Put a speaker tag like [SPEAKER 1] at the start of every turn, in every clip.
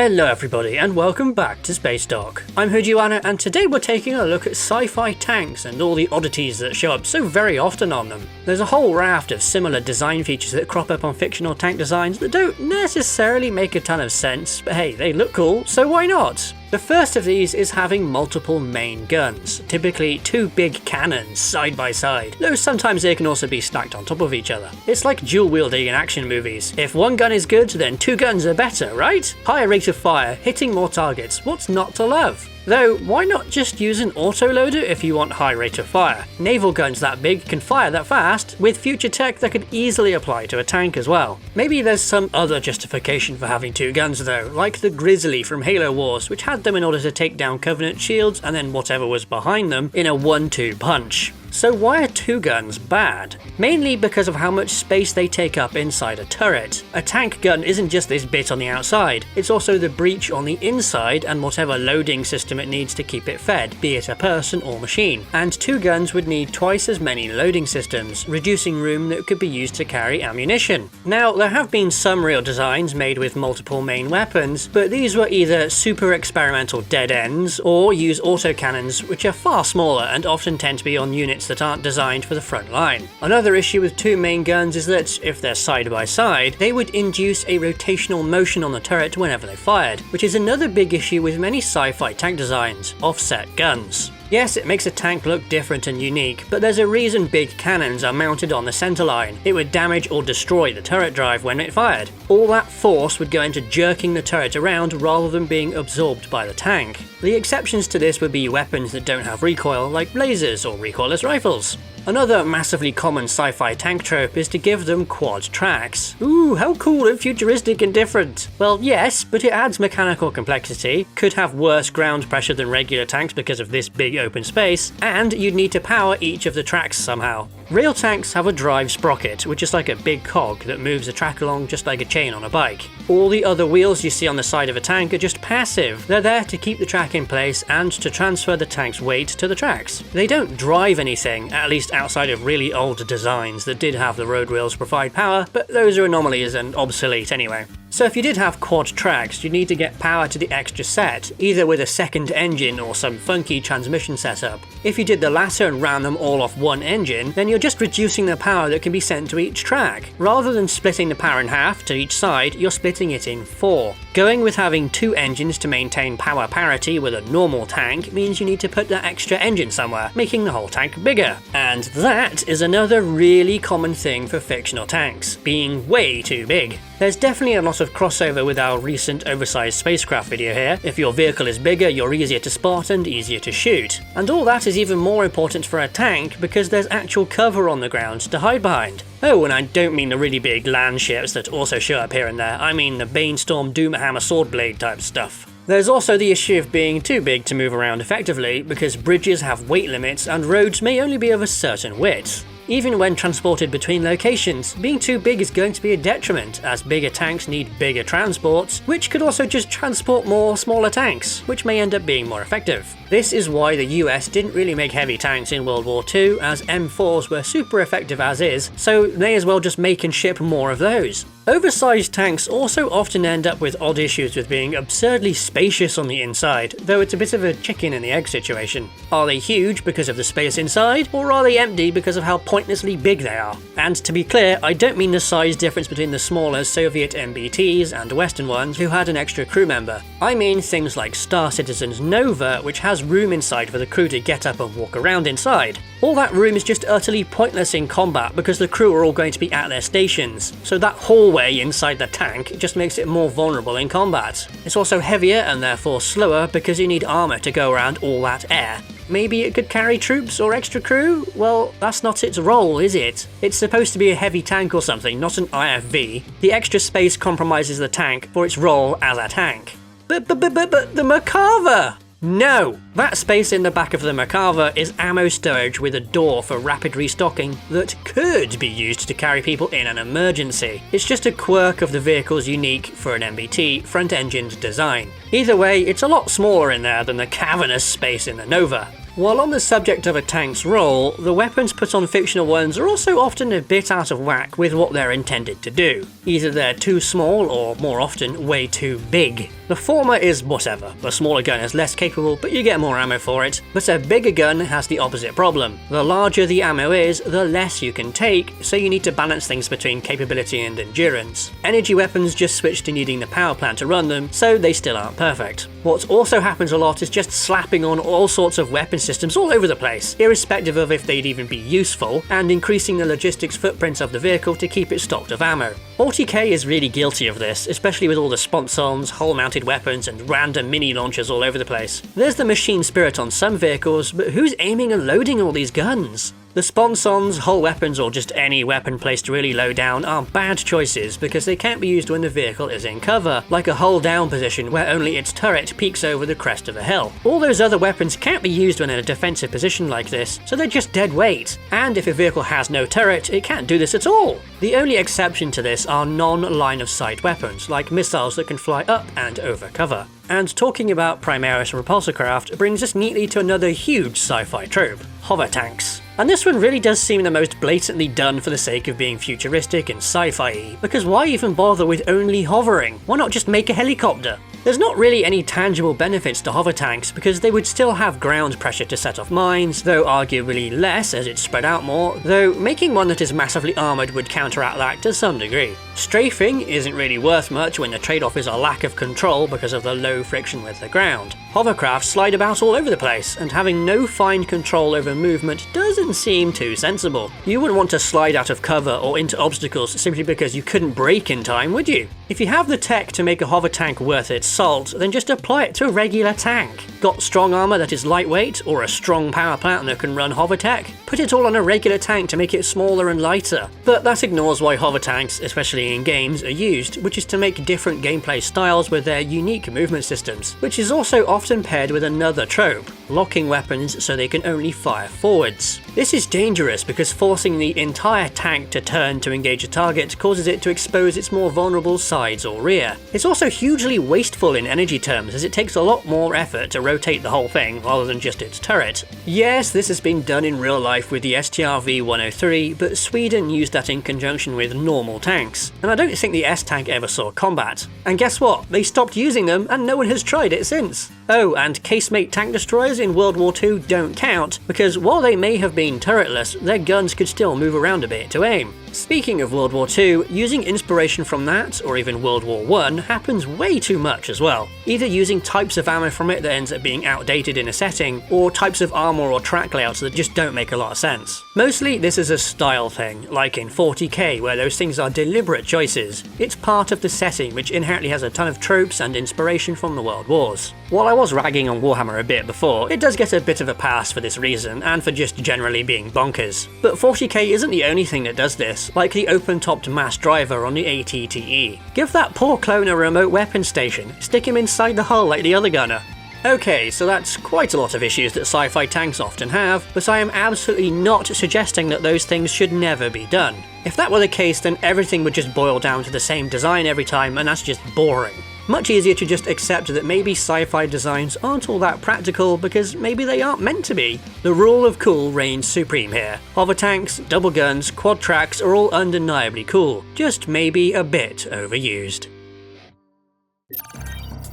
[SPEAKER 1] Hello everybody and welcome back to Spacedock. I'm SOJOURN and today we're taking a look at sci-fi tanks and all the oddities that show up so very often on them. There's a whole raft of similar design features that crop up on fictional tank designs that don't necessarily make a ton of sense, but hey, they look cool, so why not? The first of these is having multiple main guns, typically two big cannons side by side, though sometimes they can also be stacked on top of each other. It's like dual wielding in action movies. If one gun is good, then two guns are better, right? Higher rate of fire, hitting more targets, what's not to love? Though, why not just use an autoloader if you want high rate of fire? Naval guns that big can fire that fast, with future tech that could easily apply to a tank as well. Maybe there's some other justification for having two guns though, like the Grizzly from Halo Wars, which had them in order to take down Covenant shields and then whatever was behind them in a 1-2 punch. So why are two guns bad? Mainly because of how much space they take up inside a turret. A tank gun isn't just this bit on the outside, it's also the breech on the inside and whatever loading system it needs to keep it fed, be it a person or machine. And two guns would need twice as many loading systems, reducing room that could be used to carry ammunition. Now, there have been some real designs made with multiple main weapons, but these were either super experimental dead ends or use autocannons, which are far smaller and often tend to be on units that aren't designed for the front line. Another issue with two main guns is that, if they're side by side, they would induce a rotational motion on the turret whenever they fired, which is another big issue with many sci-fi tank designs: offset guns. Yes, it makes a tank look different and unique, but there's a reason big cannons are mounted on the centerline. It would damage or destroy the turret drive when it fired. All that force would go into jerking the turret around rather than being absorbed by the tank. The exceptions to this would be weapons that don't have recoil, like lasers or recoilless rifles. Another massively common sci-fi tank trope is to give them quad tracks. Ooh, how cool and futuristic and different. Well, yes, but it adds mechanical complexity, could have worse ground pressure than regular tanks because of this big open space, and you'd need to power each of the tracks somehow. Real tanks have a drive sprocket, which is like a big cog that moves the track along just like a chain on a bike. All the other wheels you see on the side of a tank are just passive. They're there to keep the track in place and to transfer the tank's weight to the tracks. They don't drive anything, at least outside of really old designs that did have the road wheels provide power, but those are anomalies and obsolete anyway. So if you did have quad tracks, you'd need to get power to the extra set, either with a second engine or some funky transmission setup. If you did the latter and ran them all off one engine, then you're just reducing the power that can be sent to each track. Rather than splitting the power in half to each side, you're splitting it in 4. Going with having two engines to maintain power parity with a normal tank means you need to put that extra engine somewhere, making the whole tank bigger. And that is another really common thing for fictional tanks, being way too big. There's definitely a lot of crossover with our recent oversized spacecraft video here. If your vehicle is bigger, you're easier to spot and easier to shoot. And all that is even more important for a tank because there's actual cover on the ground to hide behind. Oh, and I don't mean the really big land ships that also show up here and there, I mean the Bainstorm Doomhammer Swordblade type stuff. There's also the issue of being too big to move around effectively because bridges have weight limits and roads may only be of a certain width. Even when transported between locations, being too big is going to be a detriment, as bigger tanks need bigger transports, which could also just transport more smaller tanks, which may end up being more effective. This is why the US didn't really make heavy tanks in World War II, as M4s were super effective as is, so may as well just make and ship more of those. Oversized tanks also often end up with odd issues with being absurdly spacious on the inside, though it's a bit of a chicken and the egg situation. Are they huge because of the space inside, or are they empty because of how pointlessly big they are? And to be clear, I don't mean the size difference between the smaller Soviet MBTs and Western ones who had an extra crew member. I mean things like Star Citizen's Nova, which has room inside for the crew to get up and walk around inside. All that room is just utterly pointless in combat because the crew are all going to be at their stations, so that hallway inside the tank just makes it more vulnerable in combat. It's also heavier and therefore slower because you need armor to go around all that air. Maybe it could carry troops or extra crew? Well, that's not its role, is it? It's supposed to be a heavy tank or something, not an IFV. The extra space compromises the tank for its role as a tank. But the Merkava! No! That space in the back of the Merkava is ammo storage with a door for rapid restocking that could be used to carry people in an emergency. It's just a quirk of the vehicle's unique, for an MBT, front-engined design. Either way, it's a lot smaller in there than the cavernous space in the Nova. While on the subject of a tank's role, the weapons put on fictional ones are also often a bit out of whack with what they're intended to do. Either they're too small or, more often, way too big. The former is whatever. A smaller gun is less capable, but you get more ammo for it. But a bigger gun has the opposite problem. The larger the ammo is, the less you can take, so you need to balance things between capability and endurance. Energy weapons just switch to needing the power plant to run them, so they still aren't perfect. What also happens a lot is just slapping on all sorts of weapon systems all over the place, irrespective of if they'd even be useful, and increasing the logistics footprint of the vehicle to keep it stocked of ammo. 40k is really guilty of this, especially with all the sponsons, hull-mounted weapons, and random mini launchers all over the place. There's the machine spirit on some vehicles, but who's aiming and loading all these guns? The sponsons, hull weapons, or just any weapon placed really low down are bad choices because they can't be used when the vehicle is in cover, like a hull down position where only its turret peeks over the crest of a hill. All those other weapons can't be used when in a defensive position like this, so they're just dead weight. And if a vehicle has no turret, it can't do this at all. The only exception to this are non-line of sight weapons, like missiles that can fly up and over cover. And talking about Primaris repulsor craft brings us neatly to another huge sci-fi trope, hover tanks. And this one really does seem the most blatantly done for the sake of being futuristic and sci-fi-y, because why even bother with only hovering? Why not just make a helicopter? There's not really any tangible benefits to hover tanks because they would still have ground pressure to set off mines, though arguably less as it's spread out more, though making one that is massively armoured would counteract that to some degree. Strafing isn't really worth much when the trade-off is a lack of control because of the low friction with the ground. Hovercraft slide about all over the place, and having no fine control over movement doesn't seem too sensible. You wouldn't want to slide out of cover or into obstacles simply because you couldn't brake in time, would you? If you have the tech to make a hover tank worth its salt, then just apply it to a regular tank. Got strong armor that is lightweight, or a strong power plant that can run hover tech? Put it all on a regular tank to make it smaller and lighter. But that ignores why hover tanks, especially in games, are used, which is to make different gameplay styles with their unique movement systems, which is also often paired with another trope, locking weapons so they can only fire forwards. This is dangerous because forcing the entire tank to turn to engage a target causes it to expose its more vulnerable sides or rear. It's also hugely wasteful in energy terms as it takes a lot more effort to rotate the whole thing rather than just its turret. Yes, this has been done in real life with the STRV-103, but Sweden used that in conjunction with normal tanks, and I don't think the S-tank ever saw combat. And guess what? They stopped using them and no one has tried it since. Oh, and casemate tank destroyers in World War II don't count, because while they may have been turretless, their guns could still move around a bit to aim. Speaking of World War II, using inspiration from that, or even World War I, happens way too much as well. Either using types of ammo from it that ends up being outdated in a setting, or types of armor or track layouts that just don't make a lot of sense. Mostly this is a style thing, like in 40k where those things are deliberate choices. It's part of the setting which inherently has a ton of tropes and inspiration from the World Wars. While I was ragging on Warhammer a bit before, it does get a bit of a pass for this reason, and for just generally being bonkers. But 40k isn't the only thing that does this, like the open-topped mass driver on the ATTE. Give that poor clone a remote weapon station, stick him inside the hull like the other gunner. Okay, so that's quite a lot of issues that sci-fi tanks often have, but I am absolutely not suggesting that those things should never be done. If that were the case, then everything would just boil down to the same design every time, and that's just boring. Much easier to just accept that maybe sci-fi designs aren't all that practical because maybe they aren't meant to be. The rule of cool reigns supreme here. Hover tanks, double guns, quad tracks are all undeniably cool, just maybe a bit overused.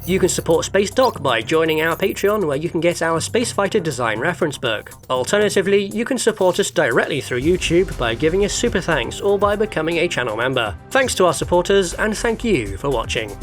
[SPEAKER 1] You can support Spacedock by joining our Patreon, where you can get our Spacefighter design reference book. Alternatively, you can support us directly through YouTube by giving us super thanks or by becoming a channel member. Thanks to our supporters, and thank you for watching.